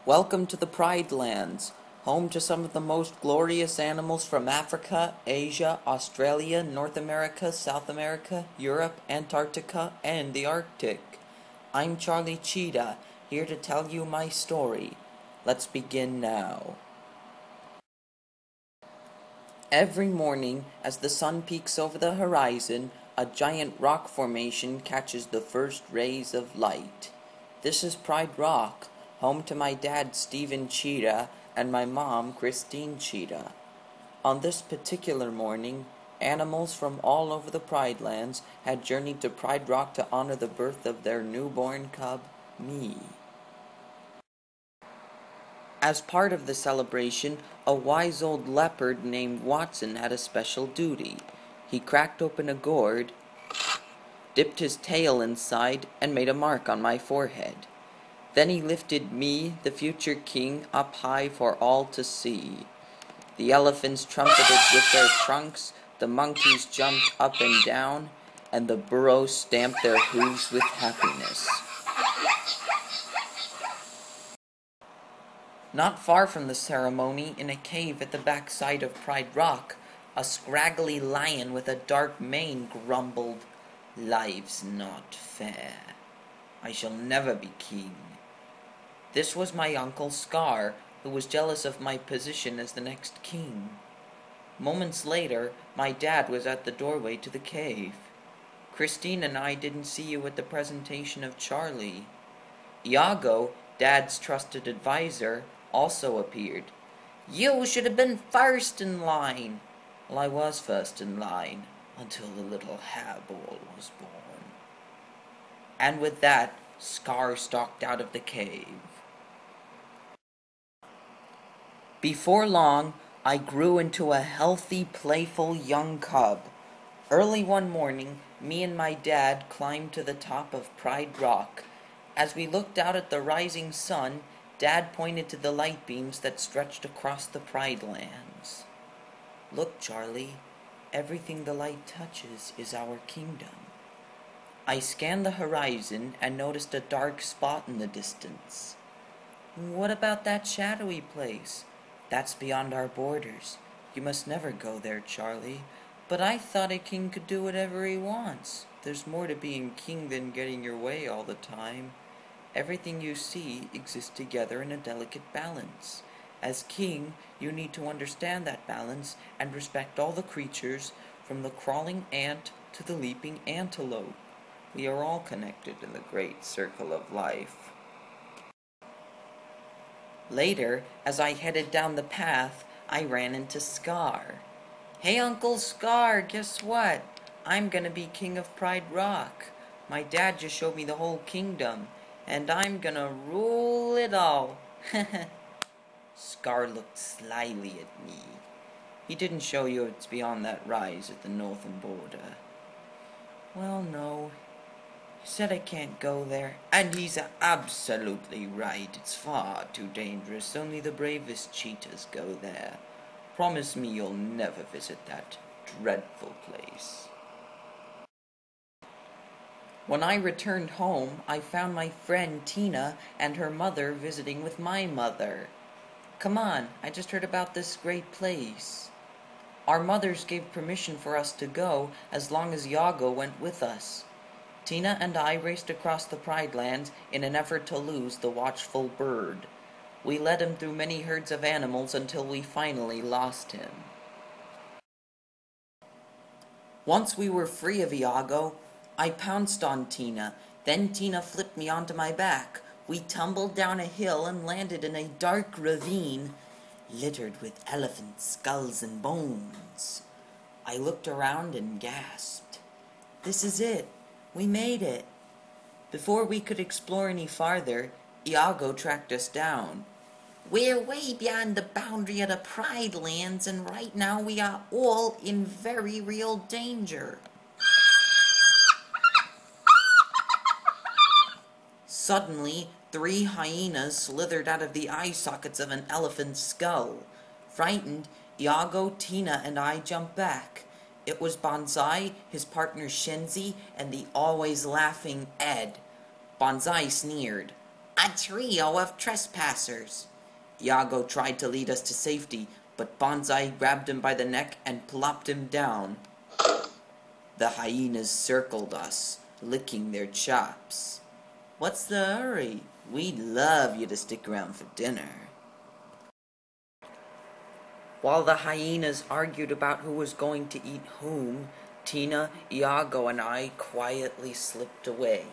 Welcome to the Pride Lands, home to some of the most glorious animals from Africa, Asia, Australia, North America, South America, Europe, Antarctica, and the Arctic. I'm Charlie Cheetah, here to tell you my story. Let's begin now. Every morning, as the sun peeks over the horizon, a giant rock formation catches the first rays of light. This is Pride Rock, home to my dad Stephen Cheetah and my mom Christine Cheetah. On this particular morning, animals from all over the Pride Lands had journeyed to Pride Rock to honor the birth of their newborn cub, me. As part of the celebration, a wise old leopard named Watson had a special duty. He cracked open a gourd, dipped his tail inside, and made a mark on my forehead. Then he lifted me, the future king, up high for all to see. The elephants trumpeted with their trunks, the monkeys jumped up and down, and the burros stamped their hooves with happiness. Not far from the ceremony, in a cave at the backside of Pride Rock, a scraggly lion with a dark mane grumbled, "Life's not fair. I shall never be king." This was my uncle Scar, who was jealous of my position as the next king. Moments later, my dad was at the doorway to the cave. "Christine and I didn't see you at the presentation of Charlie." Iago, Dad's trusted advisor, also appeared. "You should have been first in line." "Well, I was first in line, until the little hairball was born." And with that, Scar stalked out of the cave. Before long, I grew into a healthy, playful young cub. Early one morning, me and my dad climbed to the top of Pride Rock. As we looked out at the rising sun, Dad pointed to the light beams that stretched across the Pride Lands. "Look, Charlie, everything the light touches is our kingdom." I scanned the horizon and noticed a dark spot in the distance. "What about that shadowy place?" "That's beyond our borders. You must never go there, Charlie." "But I thought a king could do whatever he wants." "There's more to being king than getting your way all the time. Everything you see exists together in a delicate balance. As king, you need to understand that balance and respect all the creatures, from the crawling ant to the leaping antelope. We are all connected in the great circle of life." Later, as I headed down the path, I ran into Scar. "Hey, Uncle Scar, guess what? I'm gonna be king of Pride Rock. My dad just showed me the whole kingdom, and I'm gonna rule it all." Scar looked slyly at me. "He didn't show you it's beyond that rise at the northern border." "Well, no. He said I can't go there." "And he's absolutely right. It's far too dangerous. Only the bravest cheetahs go there. Promise me you'll never visit that dreadful place." When I returned home, I found my friend Tina and her mother visiting with my mother. "Come on, I just heard about this great place." Our mothers gave permission for us to go as long as Iago went with us. Tina and I raced across the Pride Lands in an effort to lose the watchful bird. We led him through many herds of animals until we finally lost him. Once we were free of Iago, I pounced on Tina. Then Tina flipped me onto my back. We tumbled down a hill and landed in a dark ravine littered with elephant skulls and bones. I looked around and gasped. "This is it. We made it." Before we could explore any farther, Iago tracked us down. "We're way beyond the boundary of the Pride Lands, and right now we are all in very real danger." Suddenly, 3 hyenas slithered out of the eye sockets of an elephant's skull. Frightened, Iago, Tina, and I jumped back. It was Banzai, his partner Shenzi, and the always laughing Ed. Banzai sneered. A trio of trespassers. Iago tried to lead us to safety, but Banzai grabbed him by the neck and plopped him down. The hyenas circled us, licking their chops. What's the hurry? We'd love you to stick around for dinner. While the hyenas argued about who was going to eat whom, Tina, Iago, and I quietly slipped away.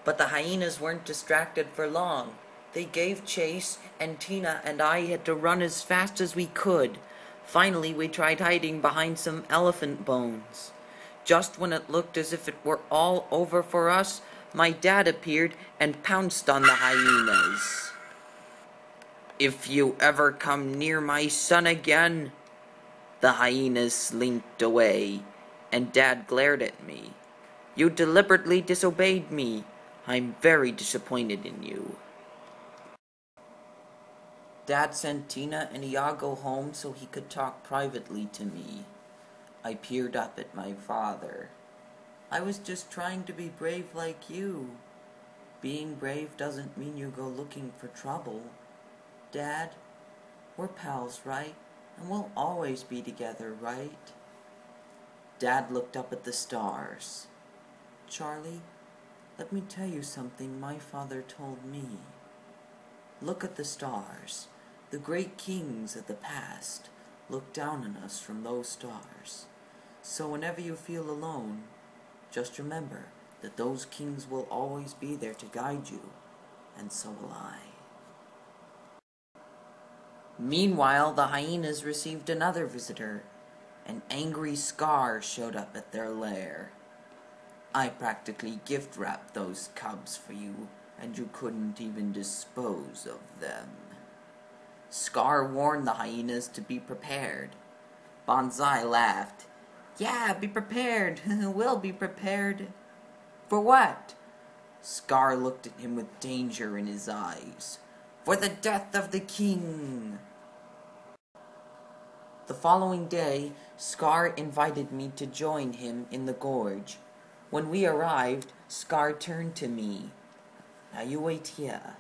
But the hyenas weren't distracted for long. They gave chase, and Tina and I had to run as fast as we could. Finally, we tried hiding behind some elephant bones. Just when it looked as if it were all over for us, my dad appeared and pounced on the hyenas. If you ever come near my son again, the hyenas slinked away, and Dad glared at me. You deliberately disobeyed me. I'm very disappointed in you. Dad sent Tina and Iago home so he could talk privately to me. I peered up at my father. I was just trying to be brave like you. Being brave doesn't mean you go looking for trouble. Dad, we're pals, right? And we'll always be together, right? Dad looked up at the stars. Charlie, let me tell you something my father told me. Look at the stars. The great kings of the past look down on us from those stars. So whenever you feel alone, just remember that those kings will always be there to guide you, and so will I. Meanwhile, the hyenas received another visitor. An angry Scar showed up at their lair. I practically gift-wrapped those cubs for you, and you couldn't even dispose of them. Scar warned the hyenas to be prepared. Banzai laughed. Yeah, be prepared. We'll be prepared. For what? Scar looked at him with danger in his eyes. For the death of the king. The following day, Scar invited me to join him in the gorge. When we arrived, Scar turned to me. Now you wait here.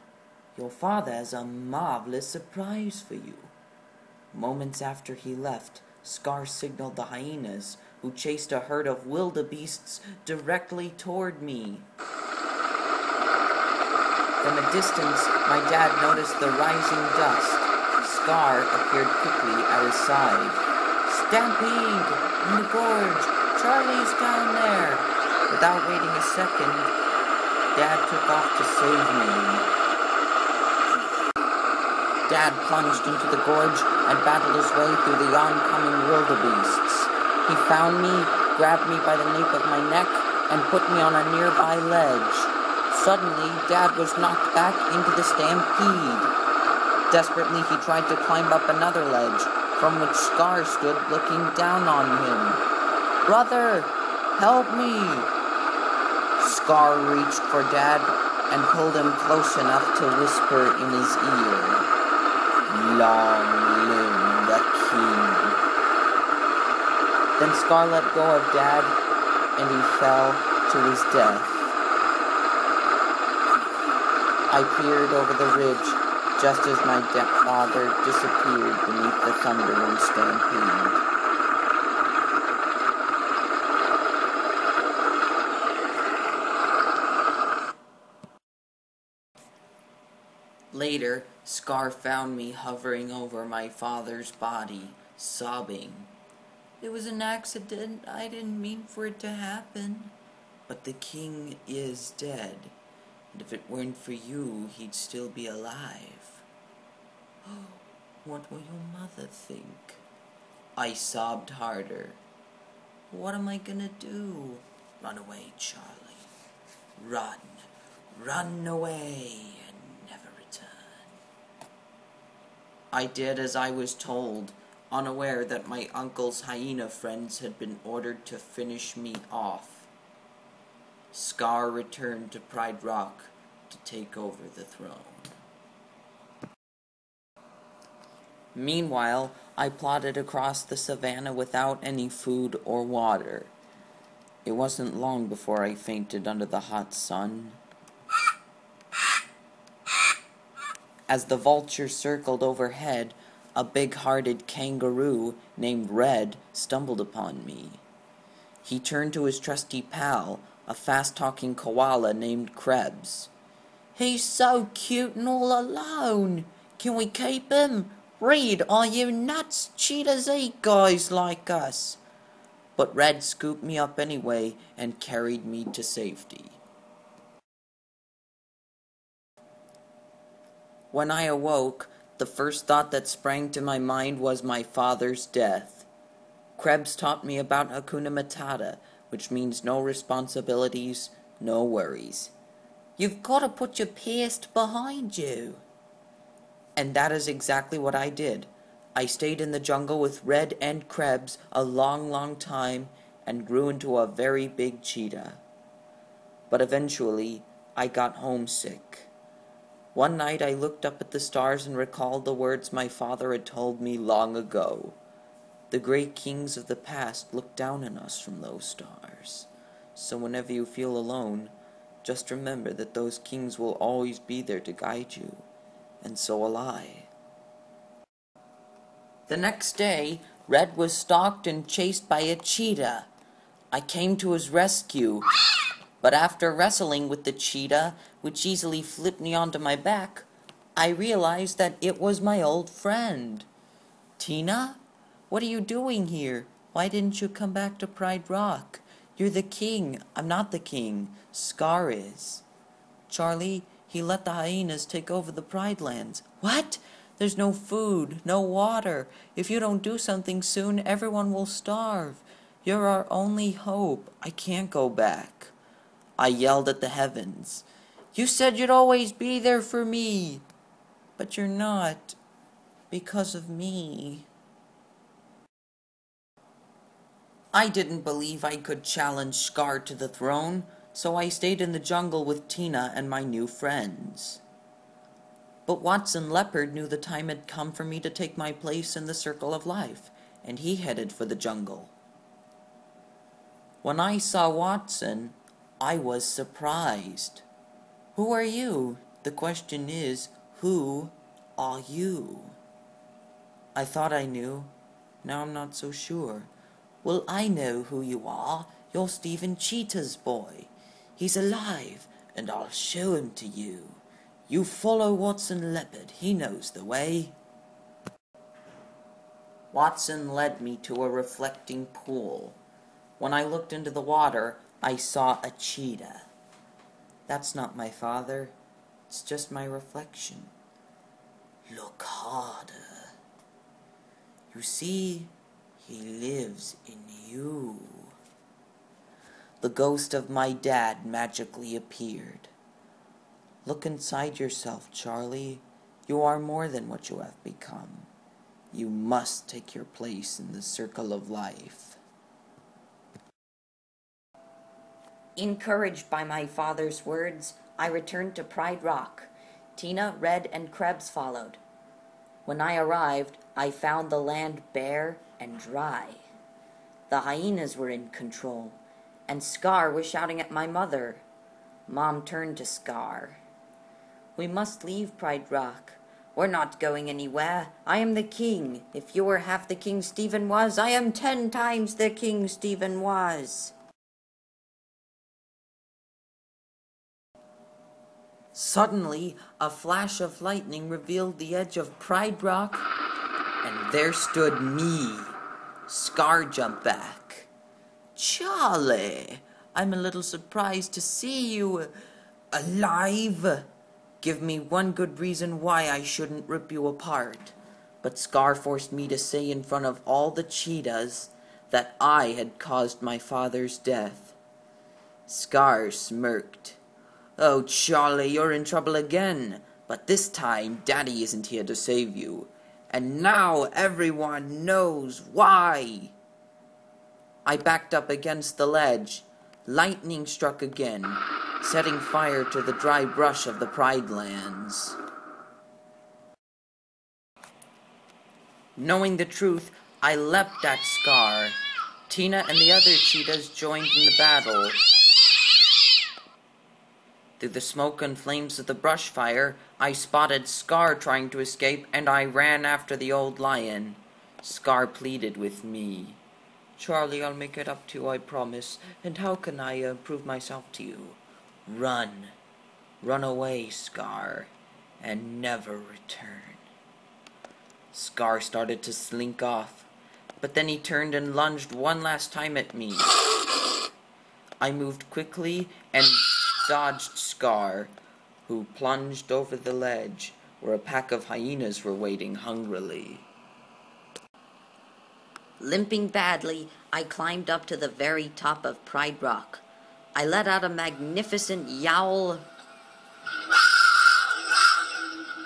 Your father has a marvelous surprise for you. Moments after he left, Scar signaled the hyenas, who chased a herd of wildebeests directly toward me. From a distance, my dad noticed the rising dust. Scar appeared quickly at his side. Stampede! In the gorge! Charlie's down there! Without waiting a second, Dad took off to save me. Dad plunged into the gorge and battled his way through the oncoming wildebeests. He found me, grabbed me by the nape of my neck, and put me on a nearby ledge. Suddenly, Dad was knocked back into the stampede. Desperately, he tried to climb up another ledge, from which Scar stood looking down on him. Brother, help me! Scar reached for Dad and pulled him close enough to whisper in his ear, Long live the king. Then Scar let go of Dad, and he fell to his death. I peered over the ridge, just as my father disappeared beneath the thundering stampede. Later, Scar found me hovering over my father's body, sobbing. It was an accident. I didn't mean for it to happen. But the king is dead, and if it weren't for you, he'd still be alive. Oh, what will your mother think? I sobbed harder. What am I gonna do? Run away, Charlie. Run. Run away and never return. I did as I was told, unaware that my uncle's hyena friends had been ordered to finish me off. Scar returned to Pride Rock to take over the throne. Meanwhile, I plodded across the savannah without any food or water. It wasn't long before I fainted under the hot sun. As the vulture circled overhead, a big-hearted kangaroo named Red stumbled upon me. He turned to his trusty pal, a fast-talking koala named Krebs. "He's so cute and all alone. Can we keep him? Red, are you nuts? Cheetahs eat guys like us." But Red scooped me up anyway and carried me to safety. When I awoke, the first thought that sprang to my mind was my father's death. Krebs taught me about Hakuna Matata, which means no responsibilities, no worries. You've got to put your past behind you. And that is exactly what I did. I stayed in the jungle with Red and Krebs a long, long time and grew into a very big cheetah. But eventually, I got homesick. One night I looked up at the stars and recalled the words my father had told me long ago. The great kings of the past looked down on us from those stars. So whenever you feel alone, just remember that those kings will always be there to guide you. And so will I. The next day, Red was stalked and chased by a cheetah. I came to his rescue, but after wrestling with the cheetah, which easily flipped me onto my back, I realized that it was my old friend. "Tina, what are you doing here? Why didn't you come back to Pride Rock? You're the king. I'm not the king. Scar is." "Charlie, he let the hyenas take over the Pride Lands." "What? There's no food, no water. If you don't do something soon, everyone will starve. You're our only hope. I can't go back." I yelled at the heavens. "You said you'd always be there for me." "But you're not. Because of me." I didn't believe I could challenge Scar to the throne, so I stayed in the jungle with Tina and my new friends. But Watson Leopard knew the time had come for me to take my place in the circle of life, and he headed for the jungle. When I saw Watson, I was surprised. "Who are you?" The question is, who are you? I thought I knew. Now I'm not so sure. "Well, I know who you are. You're Stephen Cheetah's boy. He's alive, and I'll show him to you. You follow Watson Leopard. He knows the way." Watson led me to a reflecting pool. When I looked into the water, I saw a cheetah. "That's not my father. It's just my reflection." "Look harder. You see, he lives in you." The ghost of my dad magically appeared. "Look inside yourself, Charlie. You are more than what you have become. You must take your place in the circle of life." Encouraged by my father's words, I returned to Pride Rock. Tina, Red, and Krebs followed. When I arrived, I found the land bare and dry. The hyenas were in control, and Scar was shouting at my mother. Mom turned to Scar. "We must leave Pride Rock. We're not going anywhere. I am the king. If you were half the king Stephen was, I am 10 times the king Stephen was." Suddenly, a flash of lightning revealed the edge of Pride Rock, and there stood me. Scar jumped back. "Charlie, I'm a little surprised to see you alive. Give me one good reason why I shouldn't rip you apart." But Scar forced me to say in front of all the cheetahs that I had caused my father's death. Scar smirked. "Oh, Charlie, you're in trouble again. But this time, Daddy isn't here to save you. And now everyone knows why." I backed up against the ledge. Lightning struck again, setting fire to the dry brush of the Pride Lands. Knowing the truth, I leapt at Scar. Tina and the other cheetahs joined in the battle. Through the smoke and flames of the brush fire, I spotted Scar trying to escape, and I ran after the old lion. Scar pleaded with me. "Charlie, I'll make it up to you, I promise. And how can I prove myself to you?" "Run. Run away, Scar, and never return." Scar started to slink off, but then he turned and lunged one last time at me. I moved quickly and dodged Scar, who plunged over the ledge, where a pack of hyenas were waiting hungrily. Limping badly, I climbed up to the very top of Pride Rock. I let out a magnificent yowl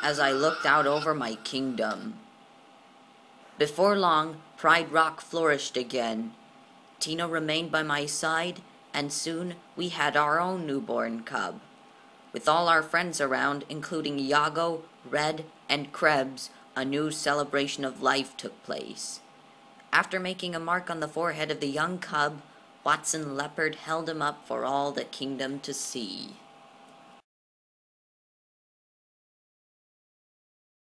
as I looked out over my kingdom. Before long, Pride Rock flourished again. Tina remained by my side, and soon we had our own newborn cub. With all our friends around, including Iago, Red, and Krebs, a new celebration of life took place. After making a mark on the forehead of the young cub, Watson Leopard held him up for all the kingdom to see.